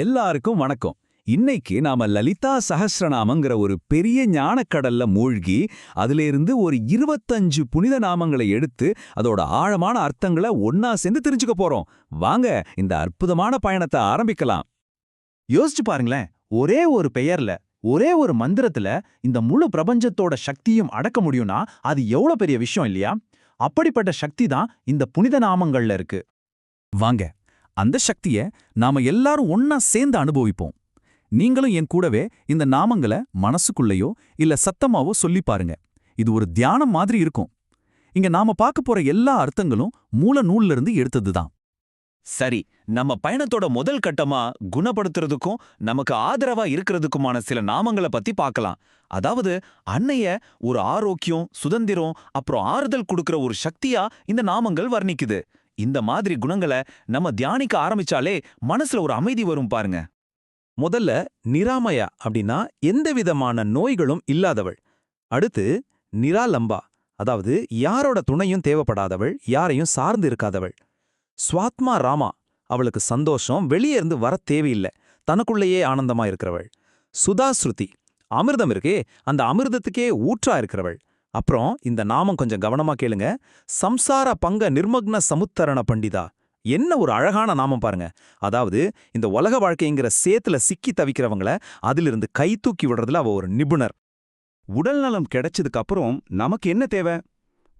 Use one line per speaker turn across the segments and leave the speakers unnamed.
எல்லாருக்கும் வணக்கம். இன்னைக்கு நாம லலிதா சஹஸ்ரநாமங்கிற ஒரு பெரிய ஞானக்கடல்ல மூழ்கி அதிலிருந்து ஒரு 25 புனித நாமங்களை எடுத்து அதோட ஆழமான அர்த்தங்களை ஒன்னா சேர்ந்து தெரிஞ்சுக்க போறோம். வாங்க இந்த அற்புதமான பயணத்தை ஆரம்பிக்கலாம்.
யோசிச்சு பாருங்களேன், ஒரே ஒரு பெயர்ல, ஒரே ஒரு மந்திரத்துல இந்த முழு பிரபஞ்சத்தோட சக்தியும் அடக்க முடியும்னா அது எவ்வளவு பெரிய விஷயம் இல்லையா? அப்படிப்பட்ட சக்தி தான் இந்த புனித நாமங்கள்ல இருக்கு.
வாங்க அந்த சக்தியை நாம எல்லாரும் ஒன்னா சேர்ந்து அனுபவிப்போம். நீங்களும் என் கூடவே இந்த நாமங்களை மனசுக்குள்ளேயோ இல்ல சத்தமாவோ சொல்லி பாருங்க. இது ஒரு தியானம் மாதிரி இருக்கும். இங்க நாம பார்க்க போற எல்லா அர்த்தங்களும் மூல நூல்ல இருந்து எடுத்ததுதான்.
சரி, நம்ம பயணத்தோட முதல் கட்டமா குணப்படுத்துறதுக்கும் நமக்கு ஆதரவா இருக்கிறதுக்குமான சில நாமங்களை பத்தி பார்க்கலாம். அதாவது அன்னைய ஒரு ஆரோக்கியம், சுதந்திரம், அப்புறம் ஆறுதல் கொடுக்கிற ஒரு சக்தியா இந்த நாமங்கள் வர்ணிக்குது. இந்த மாதிரி குணங்களை நம்ம தியானிக்க ஆரம்பிச்சாலே மனசுல ஒரு அமைதி வரும் பாருங்க.
முதல்ல நிராமயா அப்படின்னா எந்த விதமான நோய்களும் இல்லாதவள். அடுத்து நிராலம்பா, அதாவது யாரோட துணையும் தேவைப்படாதவள், யாரையும் சார்ந்து இருக்காதவள். ஸ்வாத்மா ராமா, அவளுக்கு சந்தோஷம் வெளியே இருந்து வர தேவையில்லை, தனக்குள்ளேயே ஆனந்தமா இருக்கிறவள். சுதாஸ்ருதி, அமிர்தம் இருக்கே அந்த அமிர்தத்துக்கே ஊற்றா இருக்கிறவள். அப்புறம் இந்த நாமம் கொஞ்சம் கவனமா கேளுங்க, சம்சார பங்க நிர்மக்ன சமுத்தரண பண்டிதா. என்ன ஒரு அழகான நாமம் பாருங்க. அதாவது இந்த உலக வாழ்க்கைங்கிற சேத்துல சிக்கி தவிக்கிறவங்கள அதிலிருந்து கை தூக்கி விடுறதுல அவ ஒரு நிபுணர்.
உடல் நலம் கிடைச்சதுக்கு அப்புறம் நமக்கு என்ன தேவை?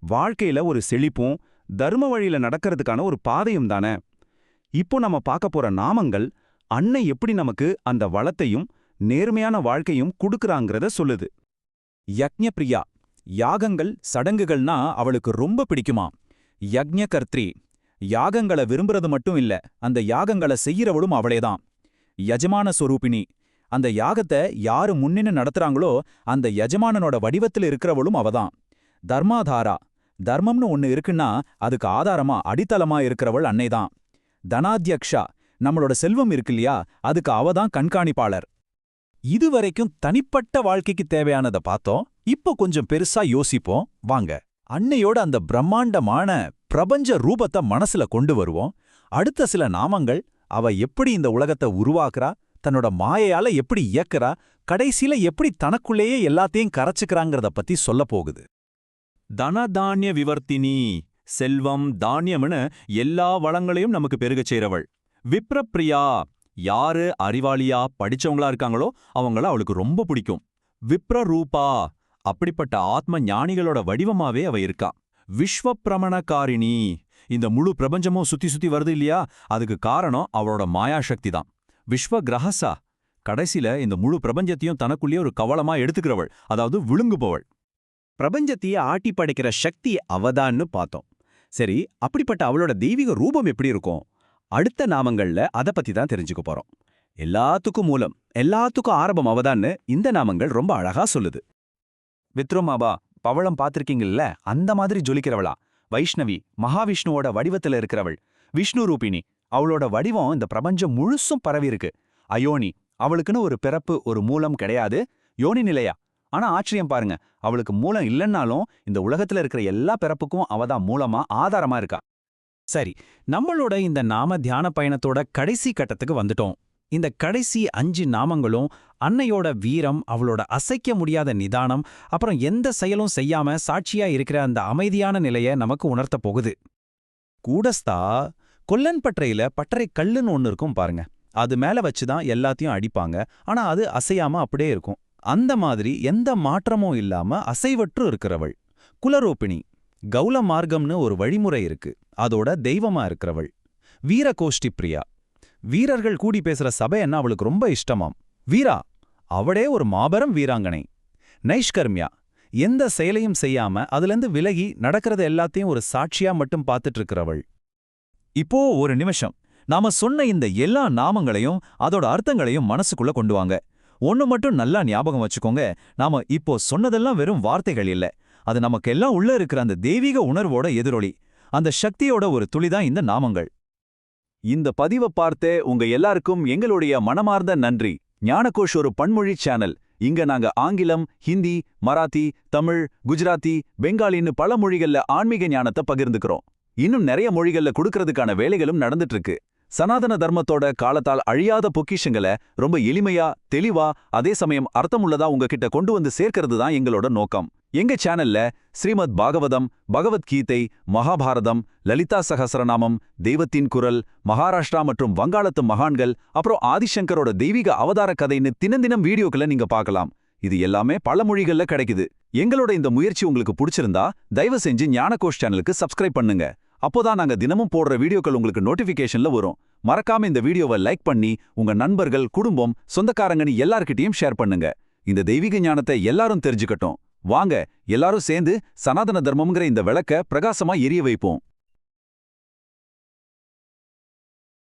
வாழ்க்கையில ஒரு செழிப்பும் தர்ம வழியில நடக்கிறதுக்கான ஒரு பாதையும் தானே. இப்போ நம்ம பார்க்க போற நாமங்கள் அன்னை எப்படி நமக்கு அந்த வளத்தையும் நேர்மையான வாழ்க்கையும் கொடுக்கறாங்கிறத சொல்லுது.
யக்ஞப்ரியா, யாகங்கள் சடங்குகள்னா அவளுக்கு ரொம்ப பிடிக்குமா. யக்ஞகர்த்ரி, யாகங்களை விரும்புறது மட்டும் இல்ல, அந்த யாகங்களை செய்யறவளும் அவளேதான். யஜமான சொரூபிணி, அந்த யாகத்தை யாரு முன்னின்னு நடத்துறாங்களோ அந்த யஜமானனோட வடிவத்தில் இருக்கிறவளும் அவதான். தர்மாதாரா, தர்மம்னு ஒன்னு இருக்குன்னா அதுக்கு ஆதாரமா அடித்தளமா இருக்கிறவள் அன்னைதான். தனாத்யக்ஷா, நம்மளோட செல்வம் இருக்கு இல்லையா, அதுக்கு அவதான் கண்காணிப்பாளர். இதுவரைக்கும் தனிப்பட்ட வாழ்க்கைக்கு தேவையானதை பார்த்தோம். இப்போ கொஞ்சம் பெருசா யோசிப்போம் வாங்க. அன்னையோட அந்த பிரம்மாண்டமான பிரபஞ்ச ரூபத்தை மனசுல கொண்டு வருவோம். அடுத்த சில நாமங்கள் அவ எப்படி இந்த உலகத்தை உருவாக்குறா, தன்னோட மாயையால எப்படி இயக்குறா, கடைசியில எப்படி தனக்குள்ளேயே எல்லாத்தையும் கரைச்சுக்கிறாங்கிறத பத்தி சொல்ல போகுது.
தனதானிய விவர்த்தினி, செல்வம் தானியம்னு எல்லா வளங்களையும் நமக்கு பெருகச் செய்றவள். விப்ரப்ரியா, யாரு அறிவாளியா படிச்சவங்களா இருக்காங்களோ அவங்கள அவளுக்கு ரொம்ப பிடிக்கும். விப்ரரூபா, அப்படிப்பட்ட ஆத்ம ஞானிகளோட வடிவமாவே அவ இருக்கா. விஸ்வப்பிரமணகாரிணி, இந்த முழு பிரபஞ்சமும் சுத்தி சுத்தி வருது இல்லையா, அதுக்கு காரணம் அவளோட மாயாசக்தி தான். விஸ்வகிரஹசா, கடைசியில இந்த முழு பிரபஞ்சத்தையும் தனக்குள்ளேயே ஒரு கவளமா எடுத்துக்கிறவள், அதாவது விழுங்குபவள்.
பிரபஞ்சத்தையே ஆட்டி படைக்கிற சக்தி அவதான்னு பார்த்தோம். சரி, அப்படிப்பட்ட அவளோட தெய்வீக ரூபம் எப்படி இருக்கும்? அடுத்த நாமங்கள்ல அதை பத்தி தான் தெரிஞ்சுக்க போறோம். எல்லாத்துக்கும் மூலம், எல்லாத்துக்கும் ஆரம்பம் அவதான்னு இந்த நாமங்கள் ரொம்ப அழகா சொல்லுது. வித்ரோமாபா, பவளம் பார்த்திருக்கீங்கல்ல, அந்த மாதிரி ஜொலிக்கிறவளா. வைஷ்ணவி, மகாவிஷ்ணுவோட வடிவத்துல இருக்கிறவள். விஷ்ணு ரூபிணி, அவளோட வடிவம் இந்த பிரபஞ்சம் முழுசும் பரவி இருக்கு. அயோனி, அவளுக்குன்னு ஒரு பிறப்பு, ஒரு மூலம் கிடையாது. யோனி நிலையா, ஆனா ஆச்சரியம் பாருங்க, அவளுக்கு மூலம் இல்லைன்னாலும் இந்த உலகத்துல இருக்கிற எல்லா பிறப்புக்கும் அவதான் மூலமா ஆதாரமா இருக்கா.
சரி, நம்மளோட இந்த நாம தியான பயணத்தோட கடைசி கட்டத்துக்கு வந்துட்டோம். இந்த கடைசி 5 நாமங்களும் அன்னையோட வீரம், அவளோட அசைக்க முடியாத நிதானம், அப்புறம் எந்த செயலும் செய்யாம சாட்சியா இருக்கிற அந்த அமைதியான நிலைய நமக்கு உணர்த்த போகுது. கூடஸ்தா, கொல்லன்பற்றையில பட்டறை கல்லுன்னு ஒன்னு இருக்கும் பாருங்க, அது மேல வச்சுதான் எல்லாத்தையும் அடிப்பாங்க. ஆனா அது அசையாம அப்படியே இருக்கும். அந்த மாதிரி எந்த மாற்றமும் இல்லாம அசைவற்று இருக்கிறவள். குலரோபிணி, கௌல மார்க்கம்னு ஒரு வழிமுறை இருக்கு, அதோட தெய்வமா இருக்கிறவள். வீரகோஷ்டி பிரியா, வீரர்கள் கூடி பேசுற சபை என்ன அவளுக்கு ரொம்ப இஷ்டமாம். வீரா, அவளே ஒரு மாபெரும் வீராங்கனை. நைஷ்கர்மியா, எந்த செயலையும் செய்யாம அதுலேருந்து விலகி நடக்கிறது எல்லாத்தையும் ஒரு சாட்சியா மட்டும் பார்த்துட்டு இருக்கிறவள். இப்போ ஒரு நிமிஷம், நாம சொன்ன இந்த எல்லா நாமங்களையும் அதோட அர்த்தங்களையும் மனசுக்குள்ள கொண்டு வாங்க. ஒன்னு மட்டும் நல்லா ஞாபகம் வச்சுக்கோங்க, நாம இப்போ சொன்னதெல்லாம் வெறும் வார்த்தைகள் இல்ல, அது நமக்கெல்லாம் உள்ள இருக்கிற அந்த தெய்வீக உணர்வோட எதிரொலி, அந்த சக்தியோட ஒரு துளிதான் இந்த நாமங்கள்.
இந்த பதிவை பார்த்தே உங்க எல்லாருக்கும் எங்களுடைய மனமார்ந்த நன்றி. ஞானகோஷ் ஒரு பன்மொழி சேனல். இங்க நாங்க ஆங்கிலம், ஹிந்தி, மராத்தி, தமிழ், குஜராத்தி, பெங்காலின்னு பல மொழிகள்ல ஆன்மீக ஞானத்தை பகிர்ந்துக்கிறோம். இன்னும் நிறைய மொழிகள்ல கொடுக்கறதுக்கான வேலைகளும் நடந்துட்டு இருக்கு. சனாதன தர்மத்தோட காலத்தால் அழியாத பொக்கிஷங்களை ரொம்ப எளிமையா, தெளிவா, அதே சமயம் அர்த்தமுள்ளதா உங்ககிட்ட கொண்டு வந்து சேர்க்கிறது தான் எங்களோட நோக்கம். எங்க சேனல்ல ஸ்ரீமத் பாகவதம், பகவத்கீதை, மகாபாரதம், லலிதா சகஸ்ரநாமம், தெய்வத்தின் குரல், மகாராஷ்டிரா மற்றும் வங்காளத்து மகான்கள், அப்புறம் ஆதிசங்கரோட தெய்வீக அவதார கதைன்னு தினந்தினம் வீடியோக்களை நீங்க பார்க்கலாம். இது எல்லாமே பல மொழிகள்ல கிடைக்குது. எங்களோட இந்த முயற்சி உங்களுக்கு பிடிச்சிருந்தா தயவு செஞ்சு ஞானகோஷ் சேனலுக்கு சப்ஸ்கிரைப் பண்ணுங்க. அப்போதான் நாங்க தினமும் போடுற வீடியோக்கள் உங்களுக்கு நோட்டிபிகேஷன்ல வரும். மறக்காம இந்த வீடியோவை லைக் பண்ணி உங்க நண்பர்கள், குடும்பம், சொந்தக்காரங்கன்னு எல்லார்கிட்டயும் ஷேர் பண்ணுங்க. இந்த தெய்வீக ஞானத்தை எல்லாரும் தெரிஞ்சுக்கட்டும். வாங்க எல்லாரும் சேர்ந்து சனாதன தர்மம்ங்கிற இந்த விளக்க பிரகாசமா எரிய வைப்போம்.